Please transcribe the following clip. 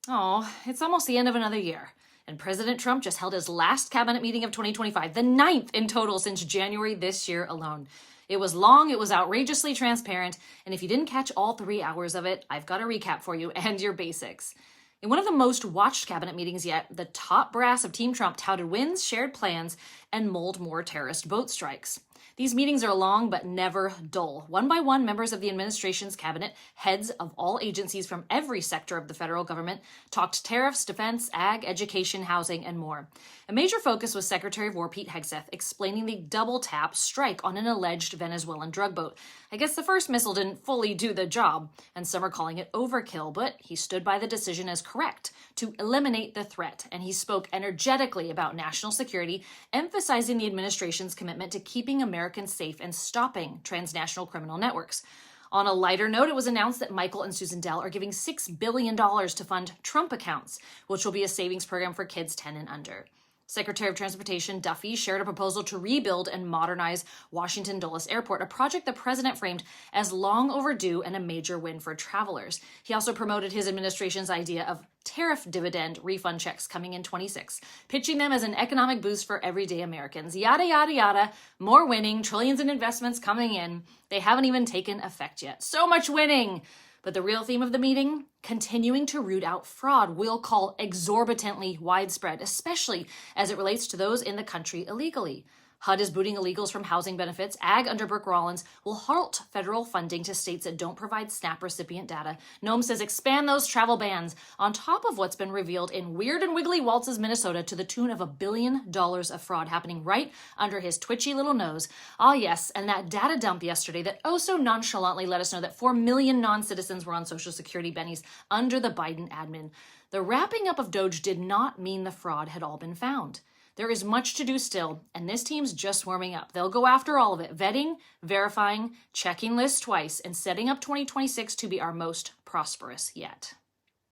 Oh, it's almost the end of another year. And President Trump just held his last cabinet meeting of 2025, the ninth in total since January this year alone. It was long, it was outrageously transparent, and if you didn't catch all 3 hours of it, I've got a recap for you and your basics. In one of the most watched cabinet meetings yet, the top brass of Team Trump touted wins, shared plans, and mulled more terrorist boat strikes. These meetings are long but never dull. One by one, members of the administration's cabinet, heads of all agencies from every sector of the federal government, talked tariffs, defense, ag, education, housing, and more. A major focus was Secretary of War Pete Hegseth explaining the double tap strike on an alleged Venezuelan drug boat. I guess the first missile didn't fully do the job, and some are calling it overkill, but he stood by the decision as correct to eliminate the threat, and he spoke energetically about national security, emphasizing the administration's commitment to keeping Americans safe and stopping transnational criminal networks. On a lighter note, it was announced that Michael and Susan Dell are giving $6 billion to fund Trump accounts, which will be a savings program for kids 10 and under. Secretary of Transportation Duffy shared a proposal to rebuild and modernize Washington Dulles Airport, a project the president framed as long overdue and a major win for travelers. He also promoted his administration's idea of tariff dividend refund checks coming in 26, pitching them as an economic boost for everyday Americans. Yada, yada, yada. More winning, trillions in investments coming in. They haven't even taken effect yet. So much winning. But the real theme of the meeting, continuing to root out fraud we'll call exorbitantly widespread, especially as it relates to those in the country illegally. HUD is booting illegals from housing benefits. AG under Brooke Rollins will halt federal funding to states that don't provide SNAP recipient data. Noem says expand those travel bans on top of what's been revealed in Weird and Wiggly Waltz's Minnesota to the tune of $1 billion of fraud happening right under his twitchy little nose. Ah, yes, and that data dump yesterday that oh so nonchalantly let us know that 4 million non-citizens were on Social Security bennies under the Biden admin. The wrapping up of DOGE did not mean the fraud had all been found. There is much to do still, and this team's just warming up. They'll go after all of it, vetting, verifying, checking lists twice, and setting up 2026 to be our most prosperous yet.